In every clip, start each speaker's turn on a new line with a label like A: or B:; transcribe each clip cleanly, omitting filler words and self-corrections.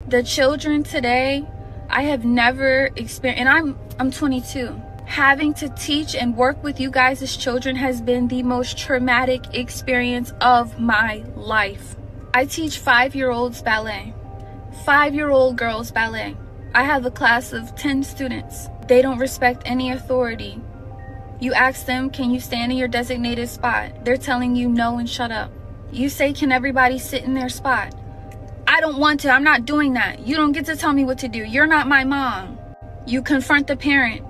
A: The children today, I have never experienced, and I'm 22. Having to teach and work with you guys as children has been the most traumatic experience of my life. I teach 5-year-olds ballet, 5-year-old girls ballet. I have a class of 10 students. They don't respect any authority. You ask them, can you stand in your designated spot? They're telling you no and shut up. You say, can everybody sit in their spot? I don't want to, I'm not doing that. You don't get to tell me what to do. You're not my mom. You confront the parent.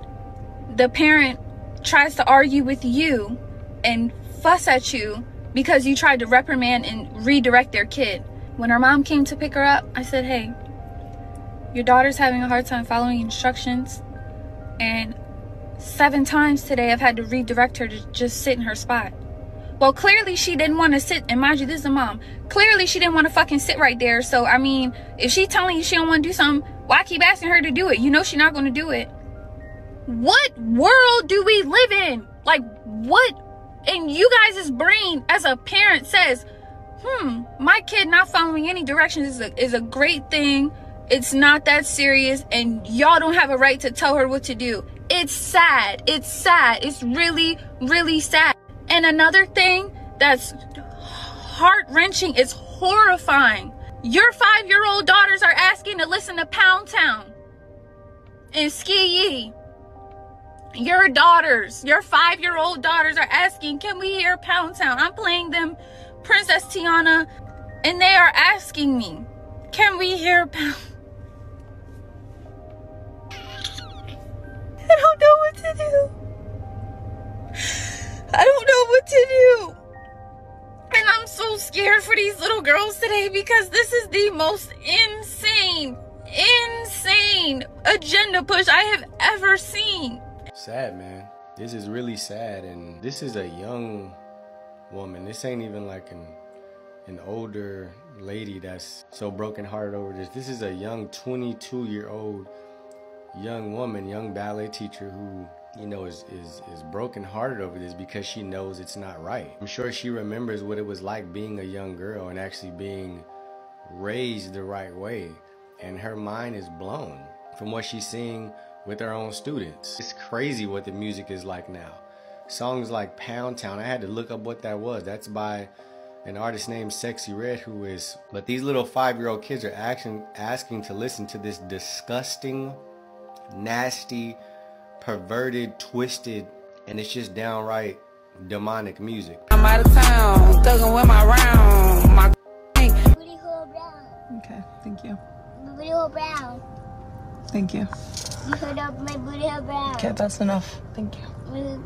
A: The parent tries to argue with you and fuss at you because you tried to reprimand and redirect their kid. When her mom came to pick her up, I said, hey, your daughter's having a hard time following instructions, and 7 times today I've had to redirect her to just sit in her spot. Well, clearly she didn't want to sit, and mind you, this is a mom. Clearly she didn't want to fucking sit right there. So, I mean, if she telling you she don't want to do something, why keep asking her to do it? You know she's not going to do it. What world do we live in? Like, what in you guys' brain as a parent says, my kid not following any directions is a great thing. It's not that serious, and y'all don't have a right to tell her what to do. It's sad. It's sad. It's really, really sad. And another thing that's heart-wrenching is horrifying. Your 5-year-old daughters are asking to listen to Pound Town and Ski Yee. Your daughters, your 5-year-old daughters are asking, can we hear Pound Town? I'm playing them Princess Tiana, and they are asking me, can we hear Pound? I don't know what to do. I don't know what to do. And I'm so scared for these little girls today because this is the most insane agenda push I have ever seen.
B: Sad, man. This is really sad, and this is a young woman. This ain't even like an older lady that's so brokenhearted over this. This is a young 22-year-old young woman, young ballet teacher who, you know, is brokenhearted over this because she knows it's not right. I'm sure she remembers what it was like being a young girl and actually being raised the right way, and her mind is blown from what she's seeing with her own students. It's crazy what the music is like now. Songs like Pound Town, I had to look up what that was. That's by an artist named Sexxy, but these little 5-year-old kids are asking to listen to this disgusting, nasty, perverted, twisted, and it's just downright demonic music.
C: I'm out of town, thugging with my round. My
D: booty hole brown.
E: Okay, thank you.
D: My booty hole brown.
E: Thank you.
D: You heard of my booty hole brown.
E: Okay, that's enough. Thank you.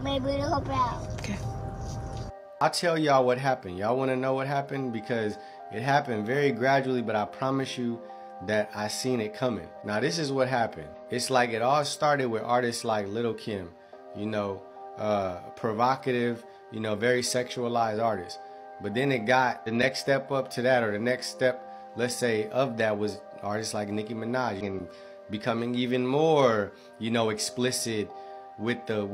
D: My booty hole brown.
E: Okay.
B: I'll tell y'all what happened. Y'all want to know what happened? Because it happened very gradually, but I promise you that I seen it coming. Now, this is what happened. It's like it all started with artists like Lil' Kim, you know, provocative, you know, very sexualized artists. But then it got the next step up to that, or the next step, let's say, of that was artists like Nicki Minaj, and becoming even more, you know, explicit with the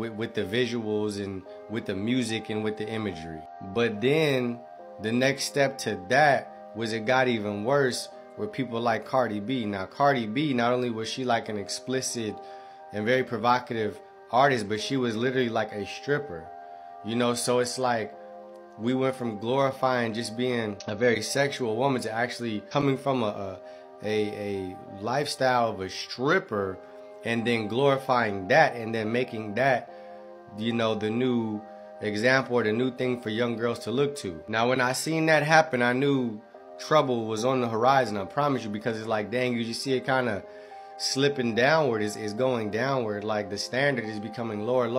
B: visuals and with the music and with the imagery. But then the next step to that was it got even worse with people like Cardi B. Now, Cardi B, not only was she like an explicit and very provocative artist, but she was literally like a stripper, you know. So it's like we went from glorifying just being a very sexual woman to actually coming from a lifestyle of a stripper, and then glorifying that, and then making that, you know, the new example or the new thing for young girls to look to. Now, when I seen that happen, I knew trouble was on the horizon, I promise you, because it's like, dang, you just see it kind of slipping downward. Is going downward. Like the standard is becoming lower and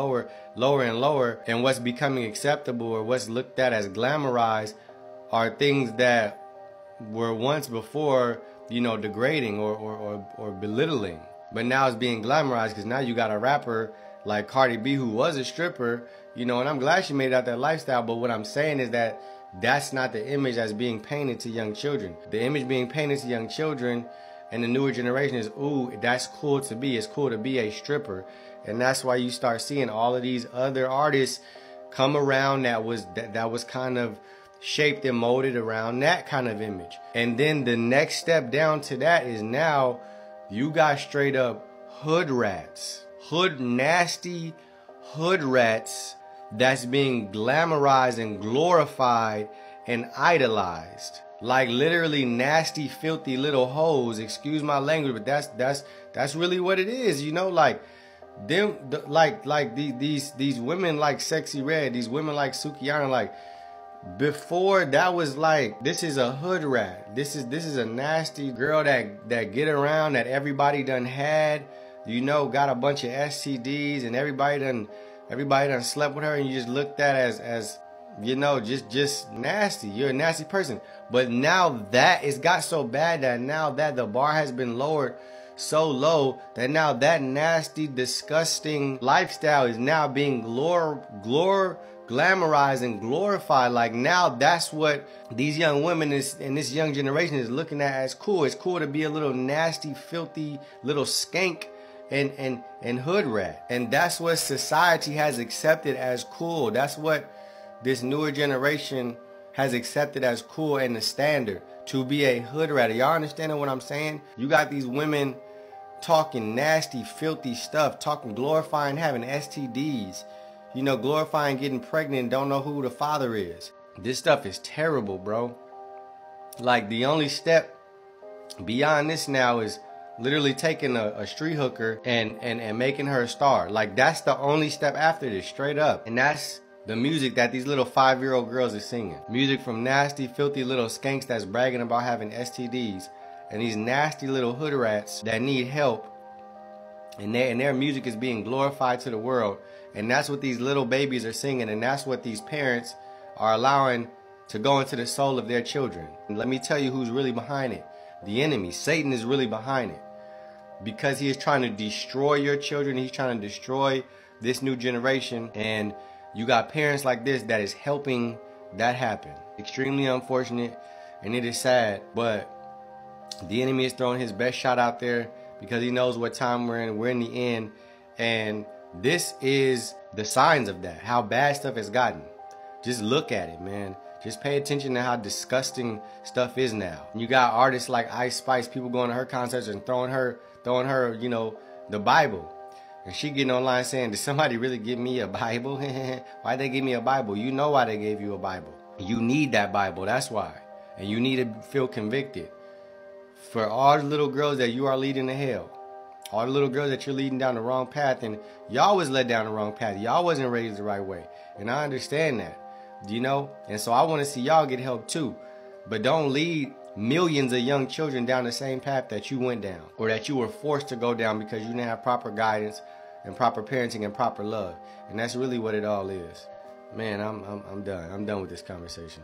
B: lower, and what's becoming acceptable or what's looked at as glamorized are things that were once before, you know, degrading or belittling, but now it's being glamorized because now you got a rapper like Cardi B who was a stripper, you know, and I'm glad she made it out that lifestyle. But what I'm saying is that that's not the image that's being painted to young children. The image being painted to young children and the newer generation is, ooh, that's cool to be. It's cool to be a stripper. And that's why you start seeing all of these other artists come around that was kind of shaped and molded around that kind of image. And then the next step down to that is now you got straight up hood rats. Nasty hood rats that's being glamorized and glorified and idolized. Like literally nasty, filthy little hoes. Excuse my language, but that's really what it is. You know, like them, like these women like Sexxy Red, these women like Sukiyana, like before that was like, this is a hood rat. This is a nasty girl that get around, that everybody done had, you know, got a bunch of STDs, and everybody done slept with her, and you just looked at as you know, just nasty. You're a nasty person. But now that it's got so bad that now that the bar has been lowered so low that now that nasty, disgusting lifestyle is now being glamorized and glorified. Like now that's what these young women in this young generation is looking at as cool. It's cool to be a little nasty, filthy little skank and hood rat. And that's what society has accepted as cool. That's what this newer generation has accepted as cool and the standard, to be a hood rat. Y'all understanding what I'm saying? You got these women talking nasty, filthy stuff, talking, glorifying having STDs, you know, glorifying getting pregnant and don't know who the father is. This stuff is terrible, bro. Like the only step beyond this now is literally taking a street hooker and making her a star. Like that's the only step after this, straight up. And that's the music that these little 5-year-old girls are singing. Music from nasty, filthy little skanks that's bragging about having STDs, and these nasty little hood rats that need help, and their music is being glorified to the world. And that's what these little babies are singing, and that's what these parents are allowing to go into the soul of their children. And let me tell you who's really behind it. The enemy, Satan, is really behind it, because he is trying to destroy your children. He's trying to destroy this new generation, and you got parents like this that is helping that happen. Extremely unfortunate, and it is sad, but the enemy is throwing his best shot out there because he knows what time we're in. We're in the end, and this is the signs of that, how bad stuff has gotten. Just look at it, man. Just pay attention to how disgusting stuff is now. You got artists like Ice Spice, people going to her concerts and throwing her, you know, the Bible. And she getting online saying, did somebody really give me a Bible? Why'd they give me a Bible? You know why they gave you a Bible. You need that Bible, that's why. And you need to feel convicted. For all the little girls that you are leading to hell, all the little girls that you're leading down the wrong path, and y'all was led down the wrong path. Y'all wasn't raised the right way. And I understand that, you know? And so I want to see y'all get help too. But don't lead millions of young children down the same path that you went down, or that you were forced to go down because you didn't have proper guidance and proper parenting and proper love. And that's really what it all is. Man, I'm done. I'm done with this conversation.